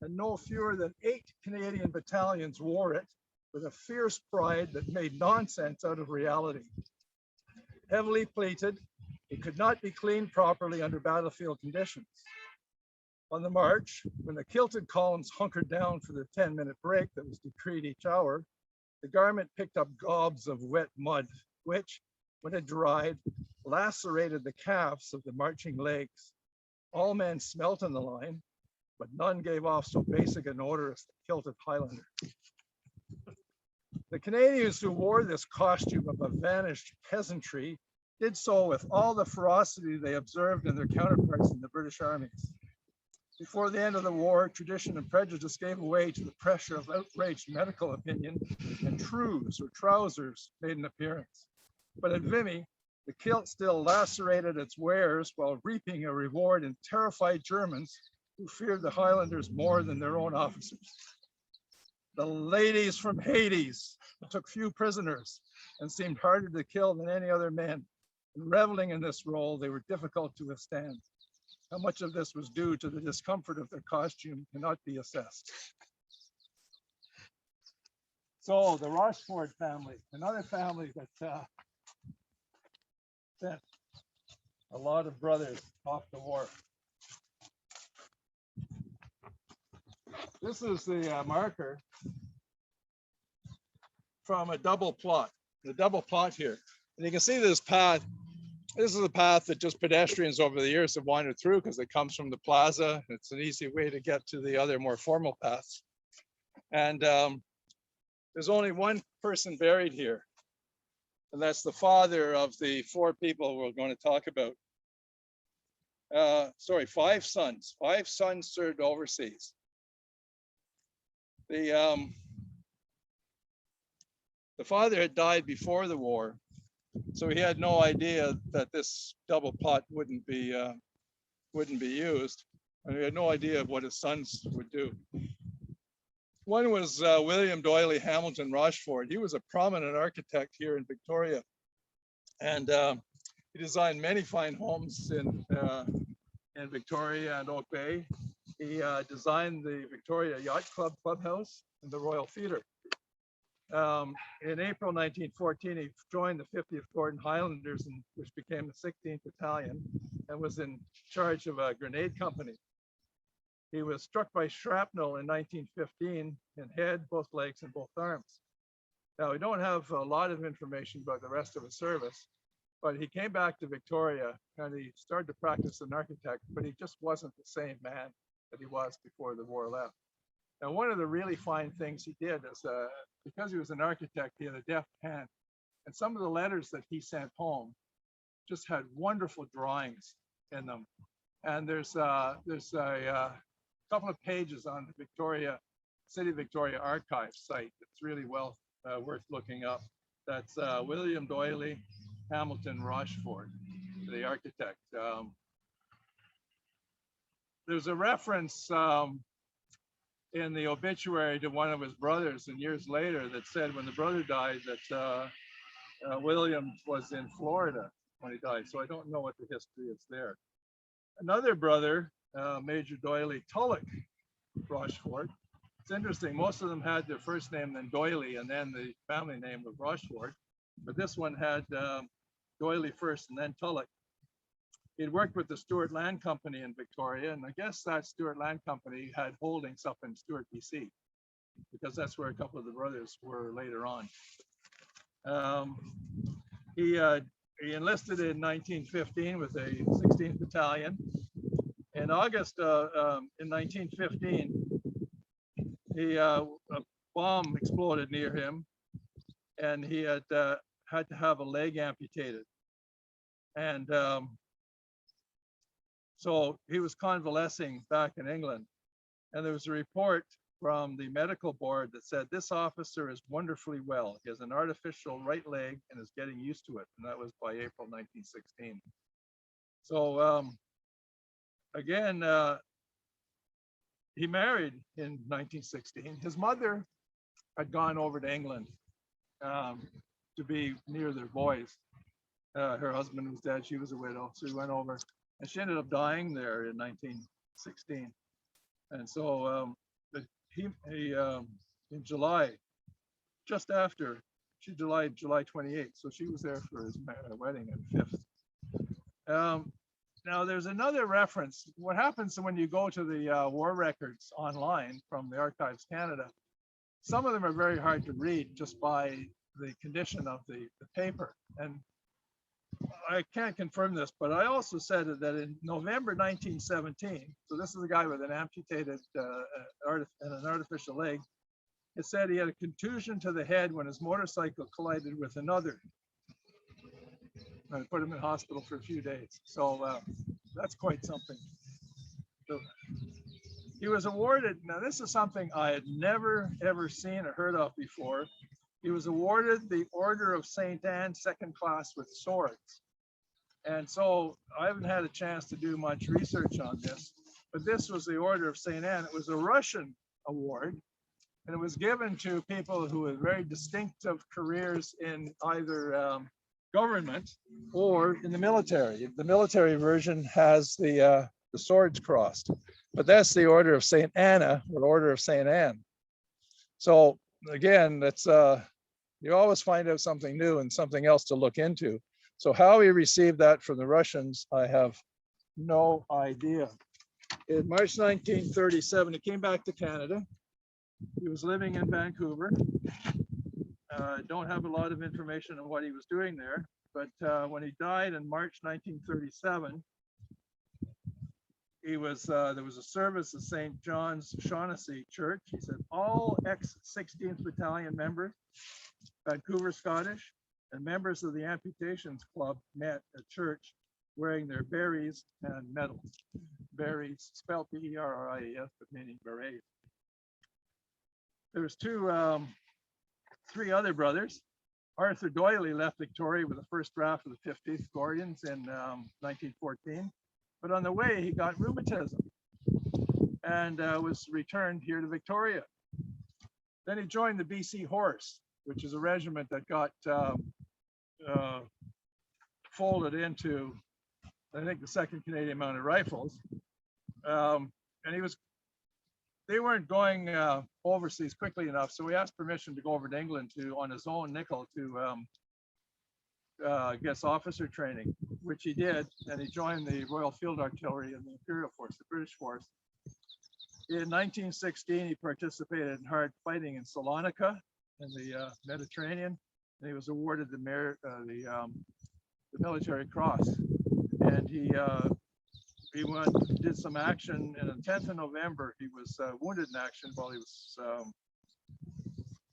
and no fewer than 8 Canadian battalions wore it with a fierce pride that made nonsense out of reality. Heavily pleated, it could not be cleaned properly under battlefield conditions. On the march, when the kilted columns hunkered down for the 10-minute break that was decreed each hour, the garment picked up gobs of wet mud, which, when it dried, lacerated the calves of the marching legs. All men smelt in the line, but none gave off so basic an odor as the kilted Highlander. The Canadians who wore this costume of a vanished peasantry did so with all the ferocity they observed in their counterparts in the British armies. Before the end of the war, tradition and prejudice gave way to the pressure of outraged medical opinion, and trews or trousers made an appearance. But at Vimy, the kilt still lacerated its wearers while reaping a reward in terrified Germans who feared the Highlanders more than their own officers. The ladies from Hades took few prisoners and seemed harder to kill than any other men. And reveling in this role, they were difficult to withstand. How much of this was due to the discomfort of their costume cannot be assessed." So the Rashford family, another family that sent a lot of brothers off to war. This is the marker from a double plot, the double plot here. And you can see this path. This is a path that just pedestrians over the years have wandered through because it comes from the plaza. It's an easy way to get to the other more formal paths. And there's only one person buried here, and that's the father of the 4 people we're going to talk about. Sorry, 5 sons. 5 sons served overseas. The father had died before the war, so he had no idea that this double plot wouldn't be used, and he had no idea of what his sons would do. One was William Doyley Hamilton Rashford. He was a prominent architect here in Victoria, and he designed many fine homes in Victoria and Oak Bay. He designed the Victoria Yacht Club clubhouse and the Royal Theatre. In April 1914, he joined the 50th Gordon Highlanders, which became the 16th Battalion, and was in charge of a grenade company. He was struck by shrapnel in 1915 in head, both legs, and both arms. Now, we don't have a lot of information about the rest of his service, but he came back to Victoria and he started to practice as an architect, but he just wasn't the same man that he was before the war left. Now, one of the really fine things he did is, because he was an architect, he had a deft hand. And some of the letters that he sent home just had wonderful drawings in them. And there's a couple of pages on the City of Victoria Archive site that's really well worth looking up. That's William Doyley Hamilton Rashford, the architect. There's a reference in the obituary to one of his brothers, and years later that said when the brother died that William was in Florida when he died. So I don't know what the history is there. Another brother, Major Doyley Tulloch Rashford. It's interesting, most of them had their first name, then Doyley, and then the family name of Rashford. but this one had Doyley first and then Tulloch. He'd worked with the Stewart Land Company in Victoria, and I guess that Stewart Land Company had holdings up in Stewart, BC, because that's where a couple of the brothers were later on. He enlisted in 1915 with a 16th Battalion. In August in 1915, a bomb exploded near him, and he had to have a leg amputated. And so he was convalescing back in England, and there was a report from the medical board that said this officer is wonderfully well. He has an artificial right leg and is getting used to it. And that was by April 1916. So again, he married in 1916. His mother had gone over to England to be near their boys. Her husband was dead. She was a widow. So he went over, and she ended up dying there in 1916. And so in July, just after, July 28th. So she was there for his wedding on 5th. Now there's another reference. What happens when you go to the war records online from the Archives Canada, some of them are very hard to read just by the condition of the paper. And I can't confirm this, but I also said that in November 1917, so this is a guy with an amputated and an artificial leg, it said he had a contusion to the head when his motorcycle collided with another. And I put him in hospital for a few days. So that's quite something. So he was awarded, now this is something I had never ever seen or heard of before. He was awarded the Order of St. Anne, second class with swords. And so I haven't had a chance to do much research on this, but this was the Order of St. Anne. It was a Russian award, and it was given to people who had very distinctive careers in either government or in the military. The military version has the swords crossed, but that's the Order of St. Anna or Order of St. Anne. So again, that's you always find out something new and something else to look into. So how he received that from the Russians, I have no idea. In March 1937, he came back to Canada. He was living in Vancouver. Don't have a lot of information on what he was doing there, but when he died in March 1937, he was there was a service at St. John's Shaughnessy Church. He said all ex-16th Battalion members, Vancouver Scottish, and members of the Amputations Club met at church wearing their berets and medals. Berets, spelled B-E-R-R-I-E-S, but meaning berets. There's three other brothers. Arthur Doyley left Victoria with the first draft of the 50th Gordons in 1914. But on the way, he got rheumatism and was returned here to Victoria. Then he joined the BC Horse, which is a regiment that got folded into, I think, the 2nd Canadian Mounted Rifles. And they weren't going overseas quickly enough, so he asked permission to go over to England on his own nickel to get officer training, which he did, and he joined the Royal Field Artillery and the Imperial Force, the British force. In 1916, he participated in hard fighting in Salonika in the Mediterranean, and he was awarded the Military Cross. And he did some action, and on 10th of November, he was wounded in action while he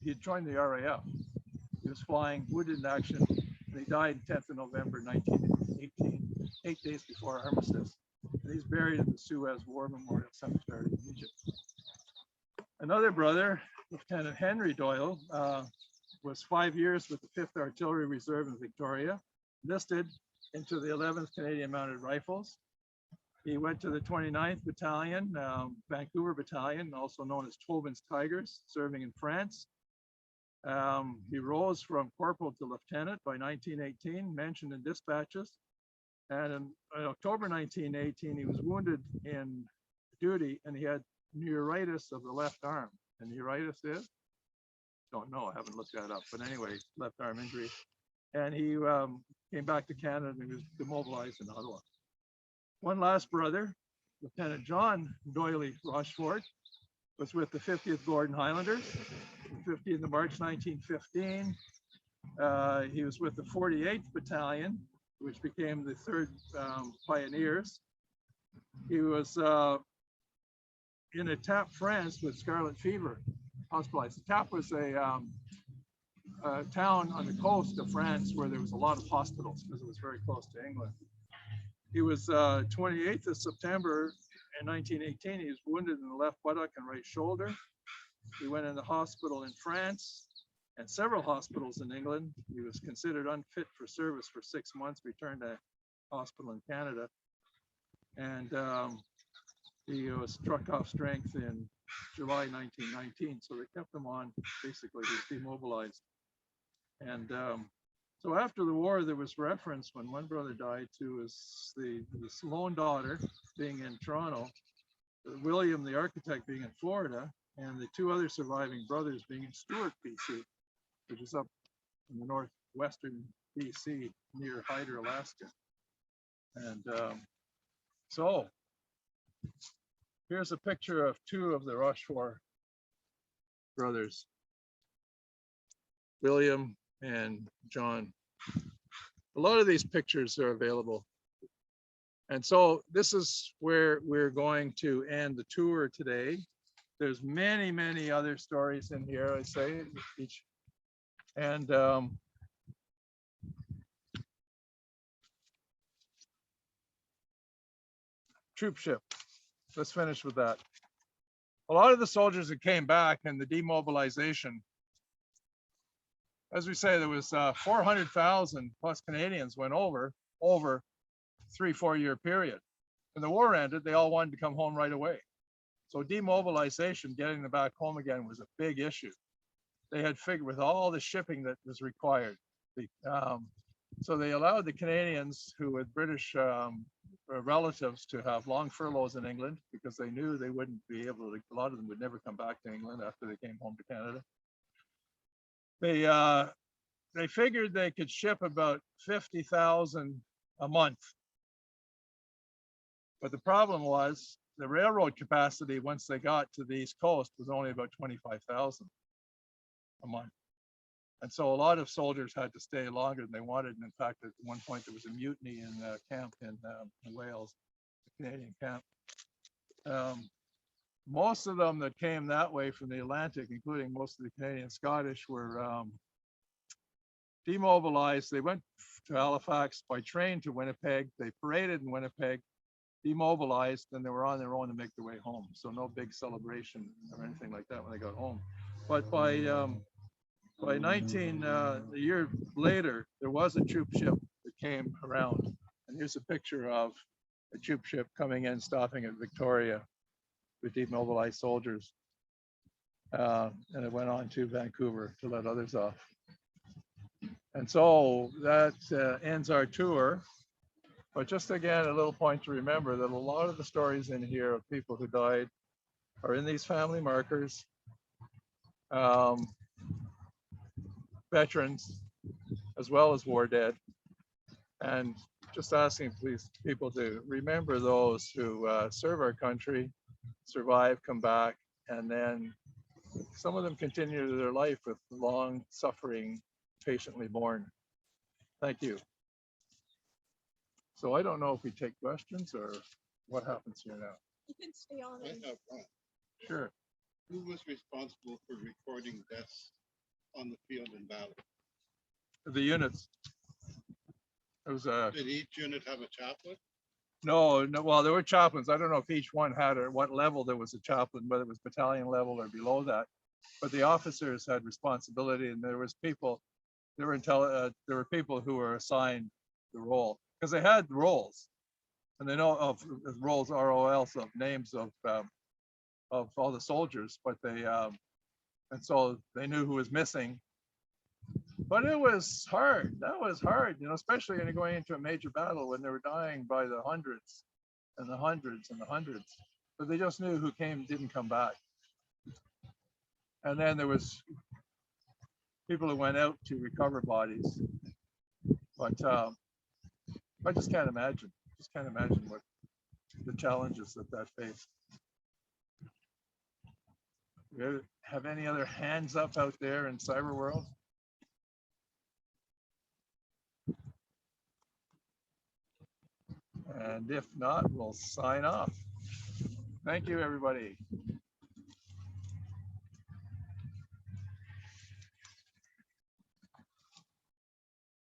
had joined the RAF. He was flying, wounded in action, and he died 10th of November, 1918, 8 days before Armistice. And he's buried in the Suez War Memorial Cemetery in Egypt. Another brother, Lieutenant Henry Doyle, was 5 years with the 5th Artillery Reserve in Victoria, enlisted into the 11th Canadian Mounted Rifles. He went to the 29th Battalion, Vancouver Battalion, also known as Tobin's Tigers, serving in France. He rose from corporal to lieutenant by 1918, mentioned in dispatches. And in October 1918, he was wounded in duty, and he had neuritis of the left arm. And neuritis is? Don't know, I haven't looked that up. But anyway, left arm injury. and he came back to Canada and he was demobilized in Ottawa. One last brother, Lieutenant John Doyley Rashford, was with the 50th Gordon Highlanders, 15th of March 1915. He was with the 48th Battalion, which became the 3rd Pioneers. He was in Etaples, France, with scarlet fever, hospitalized. Etaples was a town on the coast of France where there was a lot of hospitals because it was very close to England. He was 28th of September in 1918. He was wounded in the left buttock and right shoulder. He went in the hospital in France and several hospitals in England. He was considered unfit for service for 6 months, returned to hospital in Canada. And he was struck off strength in July 1919. So they kept him on, basically, he was demobilized. And so after the war, there was reference when one brother died to his lone daughter being in Toronto, William, the architect, being in Florida, and the 2 other surviving brothers being in Stewart, BC, which is up in the northwestern BC near Hyder, Alaska. And so here's a picture of 2 of the Rashford brothers, William and John. A lot of these pictures are available. And so this is where we're going to end the tour today. There's many, many other stories in here, I say, each. And troop ship. Let's finish with that. A lot of the soldiers that came back in the demobilization, as we say, there was 400,000 plus Canadians went over 3-4 year period. When the war ended, they all wanted to come home right away. So demobilization, getting them back home again, was a big issue. They had figured with all the shipping that was required. So they allowed the Canadians who had British relatives to have long furloughs in England because they knew they wouldn't be able to, a lot of them would never come back to England after they came home to Canada. They figured they could ship about 50,000 a month. But the problem was the railroad capacity once they got to the East Coast was only about 25,000 a month. And so a lot of soldiers had to stay longer than they wanted. And in fact, at one point there was a mutiny in a camp in Wales, a Canadian camp. Most of them that came that way from the Atlantic, including most of the Canadian Scottish, were demobilized. They went to Halifax by train to Winnipeg. They paraded in Winnipeg, demobilized, and they were on their own to make their way home. So no big celebration or anything like that when they got home. But by 19, a year later, there was a troop ship that came around. And here's a picture of a troop ship coming in, stopping at Victoria with demobilized soldiers. And it went on to Vancouver to let others off. And so that ends our tour. But just again, a little point to remember that a lot of the stories in here of people who died are in these family markers. Veterans, as well as war dead. And just asking please people to remember those who serve our country, survive, come back, and then some of them continue their life with long suffering, patiently borne. Thank you. So I don't know if we take questions or what happens here now.
You can stay on.
I have one.
Sure.
Who was responsible for recording deaths on the field in battle?
The units. There was a
Did each unit have a chaplain?
no. Well, there were chaplains. I don't know if each one had or what level there was a chaplain, whether it was battalion level or below that. But the officers had responsibility, and there was people. There were people who were assigned the role because they had roles, and they know of roles, ROLs, of names of all the soldiers, but they and so they knew who was missing. But it was hard. That was hard, you know, especially when you're going into a major battle when they were dying by the hundreds and the hundreds and the hundreds. But they just knew who didn't come back. And then there was people who went out to recover bodies. But I just can't imagine. What the challenges that face. Do you have any other hands up out there in cyber world? And if not, we'll sign off. Thank you, everybody.